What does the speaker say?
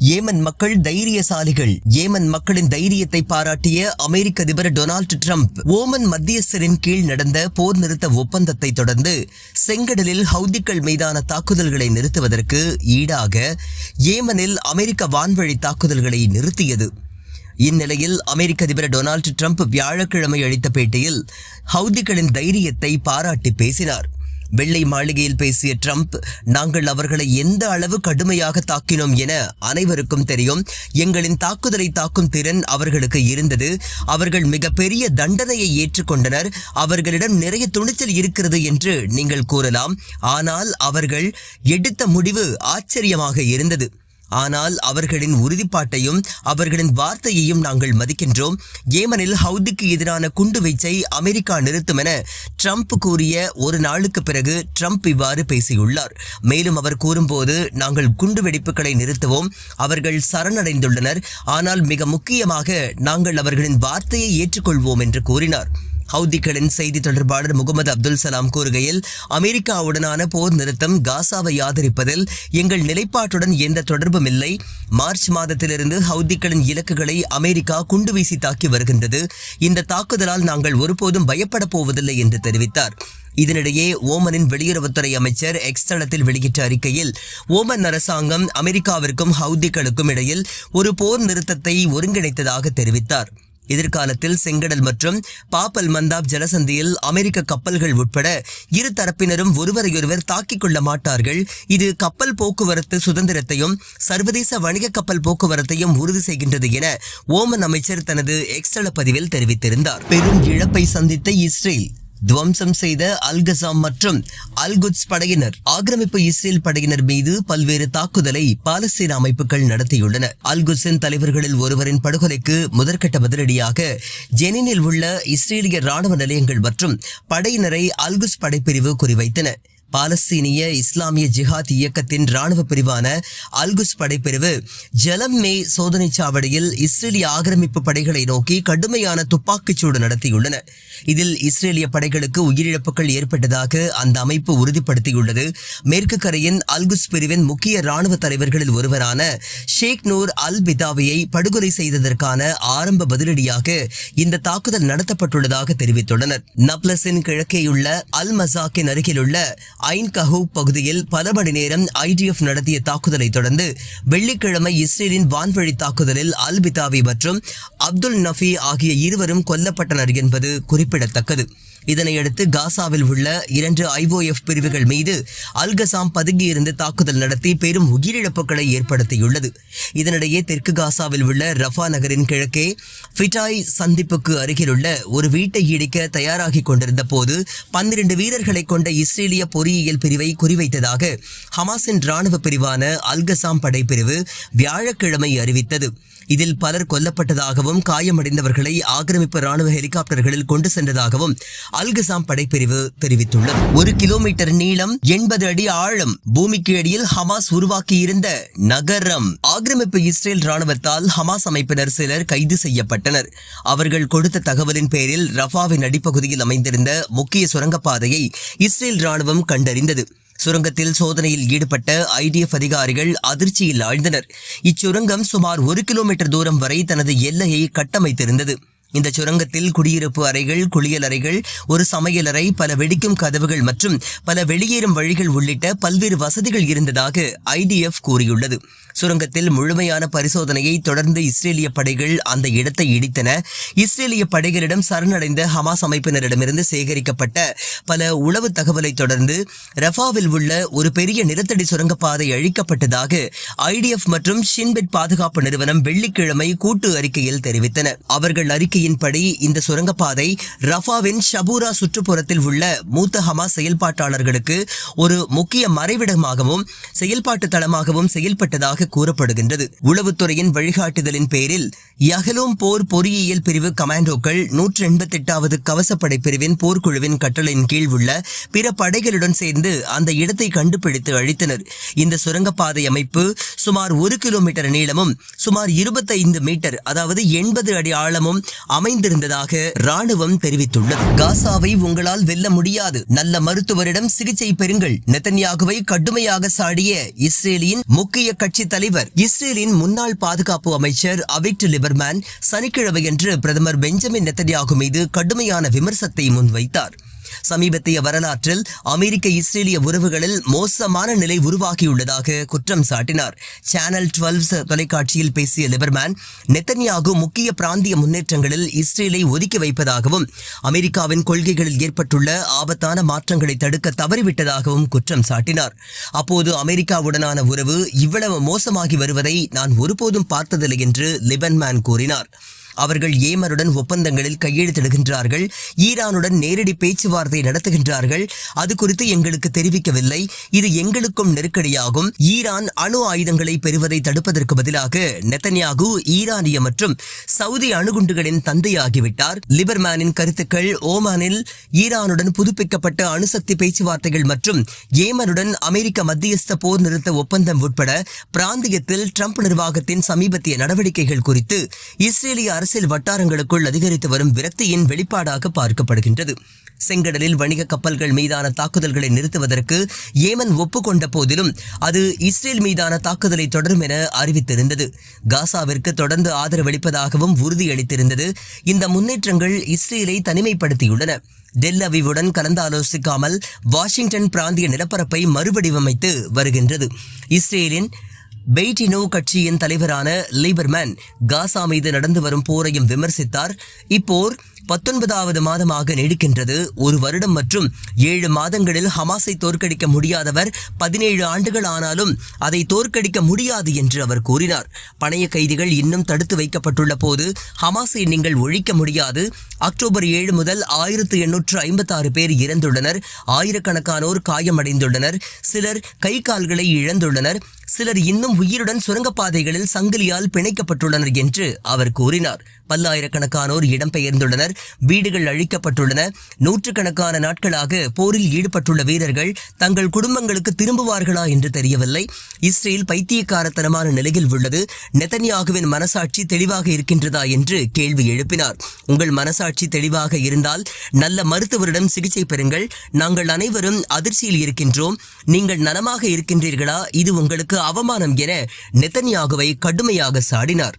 Yemen மக்கள் தைரியசாலிகள். Yemen மக்களின் தைரியத்தை பாராட்டிய அமெரிக்க அதிபர் டொனால்டு டிரம்ப் ஓமன் மத்தியஸ்தரின் கீழ் நடந்த போர் நிறுத்த ஒப்பந்தத்தை தொடர்ந்து செங்கடலில் ஹவுதிகள் மீதான தாக்குதல்களை நிறுத்துவதற்கு ஈடாக ஏமனில் அமெரிக்க வான்வழி தாக்குதல்களை நிறுத்தியது. இந்நிலையில் அமெரிக்க அதிபர் டொனால்டு டிரம்ப் வியாழக்கிழமை அளித்த பேட்டியில் ஹவுதிகளின் தைரியத்தை பாராட்டி பேசினார். வெள்ளை மாளிகையில் பேசிய டிரம்ப், நாங்கள் அவர்களை எந்த அளவு கடுமையாக தாக்கினோம் என அனைவருக்கும் தெரியும். எங்களின் தாக்குதலை தாக்கும் திறன் அவர்களுக்கு இருந்தது. அவர்கள் மிகப்பெரிய தண்டனையை ஏற்றுக்கொண்டனர். அவர்களிடம் நிறைய துணிச்சல் இருக்கிறது என்று நீங்கள் கூறலாம். ஆனால் அவர்கள் எடுத்த முடிவு ஆச்சரியமாக இருந்தது. ஆனால் அவர்களின் உறுதிப்பாட்டையும் அவர்களின் வார்த்தையையும் நாங்கள் மதிக்கின்றோம். ஏமனில் ஹவுதிக்கு எதிரான குண்டுவீச்சை அமெரிக்கா நிறுத்தும் என ட்ரம்ப் கூறிய ஒரு நாளுக்கு பிறகு ட்ரம்ப் இவ்வாறு பேசியுள்ளார். மேலும் அவர் கூறும்போது, நாங்கள் குண்டுவெடிப்புகளை நிறுத்துவோம். அவர்கள் சரணடைந்துள்ளனர். ஆனால் மிக முக்கியமாக நாங்கள் அவர்களின் வார்த்தையை ஏற்றுக்கொள்வோம் என்று கூறினார். ஹவுதிகளின் செய்தி தொடர்பாளர் முகமது அப்துல் சலாம் கூறுகையில், அமெரிக்காவுடனான போர் நிறுத்தம் காசாவை ஆதரிப்பதில் எங்கள் நிலைப்பாட்டுடன் எந்த தொடர்பும் இல்லை. மார்ச் மாதத்திலிருந்து ஹவுதிகளின் இலக்குகளை அமெரிக்கா குண்டுவீசி தாக்கி வருகின்றது. இந்த தாக்குதலால் நாங்கள் ஒருபோதும் பயப்பட போவதில்லை என்று தெரிவித்தார். இதனிடையே ஓமனின் வெளியுறவுத்துறை அமைச்சர் எக்ஸ் தளத்தில் வெளியிட்ட அறிக்கையில், ஓமன் அரசாங்கம் அமெரிக்காவிற்கும் ஹவுதிகளுக்கும் இடையில் ஒரு போர் நிறுத்தத்தை ஒருங்கிணைத்ததாக தெரிவித்தார். எதிர்காலத்தில் செங்கடல் மற்றும் பாப்பல் மந்தாப் ஜலசந்தியில் அமெரிக்க கப்பல்கள் உட்பட இரு தரப்பினரும் ஒருவரையொருவர் தாக்கிக் கொள்ள மாட்டார்கள். இது கப்பல் போக்குவரத்து சுதந்திரத்தையும் சர்வதேச வணிக கப்பல் போக்குவரத்தையும் உறுதி செய்கின்றது என ஓமன் அமைச்சர் தனது எக்ஸ் தள பதிவில் தெரிவித்திருந்தார். பெரும் இழப்பை சந்தித்த இஸ்ரேல் துவம்சம் செய்த அல்கசாம் மற்றும் அல்குட்ஸ் படையினர். ஆக்கிரமிப்பு இஸ்ரேல் படையினர் மீது பல்வேறு தாக்குதலை பாலஸ்தீன அமைப்புகள் நடத்தியுள்ளன. அல்குட்ஸின் தலைவர்களில் ஒருவரின் படுகொலைக்கு முதற்கட்ட பதிலடியாக ஜெனினில் உள்ள இஸ்ரேலிய ராணுவ நிலையங்கள் மற்றும் படையினரை அல்குட்ஸ் படைப்பிரிவு குறிவைத்தன. பாலஸ்தீனிய இஸ்லாமிய ஜிஹாத் இயக்கத்தின் ராணுவ பிரிவான அல்குஸ் படைப்பிரிவு ஜலம் மே சோதனை சாவடியில் இஸ்ரேலிய ஆக்கிரமிப்பு படைகளை நோக்கி கடுமையான துப்பாக்கிச்சூடு நடத்தியுள்ளன. இதில் இஸ்ரேலிய படைகளுக்கு உயிரிழப்புகள் ஏற்பட்டதாக அந்த அமைப்பு உறுதிப்படுத்தியுள்ளது. மேற்கு கரையின் அல்குஸ் பிரிவின் முக்கிய ராணுவ தலைவர்களில் ஒருவரான ஷேக் நூர் அல் பிதாவியை படுகொலை செய்ததற்கான ஆரம்ப பதிலடியாக இந்த தாக்குதல் நடத்தப்பட்டுள்ளதாக தெரிவித்துள்ளனர். நப்லஸின் கிழக்கேயுள்ள அல் மசாக்கின் அருகிலுள்ள ஐன் கஹூப் பகுதியில் பல மணி நேரம் ஐடிஎஃப் நடத்திய தாக்குதலை தொடர்ந்து வெள்ளிக்கிழமை இஸ்ரேலின் வான்வழி தாக்குதலில் அல் பிதாவி மற்றும் அப்துல் நஃபி ஆகிய இருவரும் கொல்லப்பட்டனர் என்பது குறிப்பிடத்தக்கது. இதனையடுத்து காசாவில் உள்ள 2 IOF பிரிவுகள் மீது அல்கசாம் பதுங்கியிருந்து தாக்குதல் நடத்தி பெரும் உயிரிழப்புகளை ஏற்படுத்தியுள்ளது. இதனிடையே தெற்கு காசாவில் உள்ள ரஃபா நகரின் கிழக்கே ஃபிட்டாய் சந்திப்புக்கு அருகிலுள்ள ஒரு வீட்டை இடிக்க தயாராகி கொண்டிருந்த போது 12 வீரர்களை கொண்ட இஸ்ரேலிய பொறியியல் பிரிவை குறிவைத்ததாக ஹமாஸின் ராணுவ பிரிவான அல்கசாம் படைப்பிரிவு வியாழக்கிழமை அறிவித்தது. இதில் பலர் கொல்லப்பட்டதாகவும் காயமடைந்தவர்களை ஆக்கிரமிப்பு ராணுவ ஹெலிகாப்டர்களில் கொண்டு சென்றதாகவும் அல்கசாம் படைப்பிரிவு தெரிவித்துள்ளது. 1 கிலோமீட்டர் நீளம், 80 அடி ஆழம், பூமிக்கு அடியில் ஹமாஸ் உருவாக்கியிருந்த நகரம். ஆக்கிரமிப்பு இஸ்ரேல் ராணுவத்தால் ஹமாஸ் அமைப்பினர் சிலர் கைது செய்யப்பட்டனர். அவர்கள் கொடுத்த தகவலின் பேரில் ரஃபாவின் அடிப்பகுதியில் அமைந்திருந்த முக்கிய சுரங்கப்பாதையை இஸ்ரேல் ராணுவம் கண்டறிந்தது. சுரங்கத்தில் சோதனையில் ஈடுபட்ட IDF அதிகாரிகள் அதிர்ச்சியில் ஆழ்ந்தனர். இச்சுரங்கம் சுமார் 1 கிலோமீட்டர் தூரம் வரை தனது எல்லையை கட்டமைத்திருந்தது. இந்த சுரங்கத்தில் குடியிருப்பு அறைகள், குளியல் அறைகள், ஒரு சமையலறை, பல வெடிக்கும் கதவுகள் மற்றும் பல வெளியேறும் வழிகள் உள்ளிட்ட பல்வேறு வசதிகள் இருந்ததாக IDF கூறியுள்ளது. சுரங்கத்தில் முழுமையான பரிசோதனையை தொடர்ந்து இஸ்ரேலிய படைகள் அந்த இடத்தை இடித்தன. இஸ்ரேலிய படைகளிடம் சரணடைந்த ஹமாஸ் அமைப்பினரிடமிருந்து சேகரிக்கப்பட்ட பல உளவு தகவலை தொடர்ந்து ரஃபாவில் உள்ள ஒரு பெரிய நிலத்தடி சுரங்கப்பாதை அழிக்கப்பட்டதாக IDF மற்றும் ஷின்பெட் பாதுகாப்பு நிறுவனம் வெள்ளிக்கிழமை கூட்டு அறிக்கையில் தெரிவித்தன. அவர்கள் அறிக்கையின்படி இந்த சுரங்கப்பாதை ரஃபாவின் ஷபூரா சுற்றுப்புறத்தில் உள்ள மூத்த ஹமாஸ் செயல்பாட்டாளர்களுக்கு ஒரு முக்கிய மறைவிடமாகவும் செயல்பாட்டு தளமாகவும் செயல்பட்டதாக கூறப்படுகின்றது. உளவுத்துறையின் வழிகாட்டுதலின் பேரில் யஹலோம் போர் பொறியியல் பிரிவு கமாண்டோக்கள் 188வது கவசப்படை பிரிவின் போர்க்குழுவின் கட்டளையின் கீழ் உள்ள பிற படைகளுடன் சேர்ந்து அந்த இடத்தை கண்டுபிடித்து அழித்தனர். இந்த சுரங்கப்பாதை அமைப்பு சுமார் 1 கிலோமீட்டர் நீளமும் சுமார் 25 மீட்டர் அதாவது 80 அடி ஆழமும் அமைந்திருந்ததாக ராணுவம் தெரிவித்துள்ளது. காசாவை உங்களால் வெல்ல முடியாது, நல்ல மருத்துவரிடம் சிகிச்சை பெறுங்கள். நெதன்யாகுவை கடுமையாக சாடிய இஸ்ரேலின் முக்கிய கட்சி தலைவர் இஸ்ரேலின் முன்னாள் பாதுகாப்பு அமைச்சர் அவிக்டர் லிபர்மேன் சனிக்கிழமையன்று பிரதமர் பெஞ்சமின் நெத்தன்யாகு மீது கடுமையான விமர்சனத்தை முன்வைத்தார். சமீபத்திய வரலாற்றில் அமெரிக்க இஸ்ரேலிய உறவுகளில் மோசமான நிலை உருவாகியுள்ளதாக குற்றம் சாட்டினார். சேனல் 12 தொலைக்காட்சியில் பேசிய லிபர்மேன், நெத்தன்யாகு முக்கிய பிராந்திய முன்னேற்றங்களில் இஸ்ரேலை ஒதுக்கி வைப்பதாகவும் அமெரிக்காவின் கொள்கைகளில் ஏற்பட்டுள்ள ஆபத்தான மாற்றங்களை தடுக்க தவறிவிட்டதாகவும் குற்றம் சாட்டினார். அப்போது அமெரிக்காவுடனான உறவு இவ்வளவு மோசமாகி வருவதை நான் ஒருபோதும் பார்த்ததில்லை என்று லிபர்மேன் கூறினார். அவர்கள் ஏமனுடன் ஒப்பந்தங்களில் கையெழுத்திடுகின்றார்கள், ஈரானுடன் நேரடி பேச்சுவார்த்தை நடத்துகின்றார்கள். அது குறித்து எங்களுக்கு தெரிவிக்கவில்லை. இது எங்களுக்கும் நெருக்கடியாகும். ஈரான் அணு ஆயுதங்களை பெறுவதை தடுப்பதற்கு பதிலாக நெத்தன்யாகு ஈரானிய மற்றும் சவுதி அணுகுண்டுகளின் தந்தையாகிவிட்டார். லிபர்மேனின் கருத்துக்கள் ஓமானில் ஈரானுடன் புதுப்பிக்கப்பட்ட அணுசக்தி பேச்சுவார்த்தைகள் மற்றும் ஏமனுடன் அமெரிக்க மத்தியஸ்த போர் நிறுத்த ஒப்பந்தம் உட்பட பிராந்தியத்தில் ட்ரம்ப் நிர்வாகத்தின் சமீபத்திய நடவடிக்கைகள் குறித்து இஸ்ரேலிய அரசியல் வட்டாரங்களுக்குள் அதிகரித்து வரும் விரக்தியின் வெளிப்பாடாக பார்க்கப்படுகின்றது. செங்கடலில் வணிக கப்பல்கள் மீதான தாக்குதல்களை நிறுத்துவதற்கு ஏமன் ஒப்புக்கொண்ட போதிலும் அது இஸ்ரேல் மீதான தாக்குதலை தொடரும் என அறிவித்திருந்தது. காசாவிற்கு தொடர்ந்து ஆதரவளிப்பதாகவும் உறுதியளித்திருந்தது. இந்த முன்னேற்றங்கள் இஸ்ரேலை தனிமைப்படுத்தியுள்ளன. டெல் அவிவுடன் கலந்தாலோசிக்காமல் வாஷிங்டன் பிராந்திய நிலப்பரப்பை மறுவடிவமைத்து வருகின்றது. இஸ்ரேலின் பெய்டினோ கட்சியின் தலைவரான லிபர்மேன் காசா மீது நடந்து வரும் போரையும் விமர்சித்தார். இப்போர் 19வது மாதமாக நீடிக்கின்றது. 1 வருடம் மற்றும் 7 மாதங்களில் ஹமாஸை தோற்கடிக்க முடியாதவர் 17 ஆண்டுகள் ஆனாலும் அதை தோற்கடிக்க முடியாது என்று அவர் கூறினார். பணைய கைதிகள் இன்னும் தடுத்து வைக்கப்பட்டுள்ள போது ஹமாஸை நீங்கள் ஒழிக்க முடியாது. அக்டோபர் 7 முதல் 1856 பேர் இறந்துள்ளனர். ஆயிரக்கணக்கானோர் காயமடைந்துள்ளனர். சிலர் கை கால்களை இழந்துள்ளனர். சிலர் இன்னும் உயிருடன் சுரங்கப்பாதைகளில் சங்கிலியால் பிணைக்கப்பட்டுள்ளனர் என்று அவர் கூறினார். பல்லாயிரக்கணக்கானோர் இடம்பெயர்ந்துள்ளனர். வீடுகள் அழிக்கப்பட்டுள்ளன. நூற்றுக்கணக்கான நாட்களாக போரில் ஈடுபட்டுள்ள வீரர்கள் தங்கள் குடும்பங்களுக்கு திரும்புவார்களா என்று தெரியவில்லை. இஸ்ரேல் பைத்தியக்காரத்தனமான நிலையில் உள்ளது. நெத்தன்யாகுவின் மனசாட்சி தெளிவாக இருக்கின்றதா என்று கேள்வி எழுப்பினார். உங்கள் மனசாட்சி தெளிவாக இருந்தால் நல்ல மருத்துவரிடம் சிகிச்சை பெறுங்கள். நாங்கள் அனைவரும் அதிர்ச்சியில் இருக்கின்றோம். நீங்கள் நலமாக இருக்கின்றீர்களா? இது உங்களுக்கு அவமானம் என நெத்தன்யாகுவை கடுமையாக சாடினார்.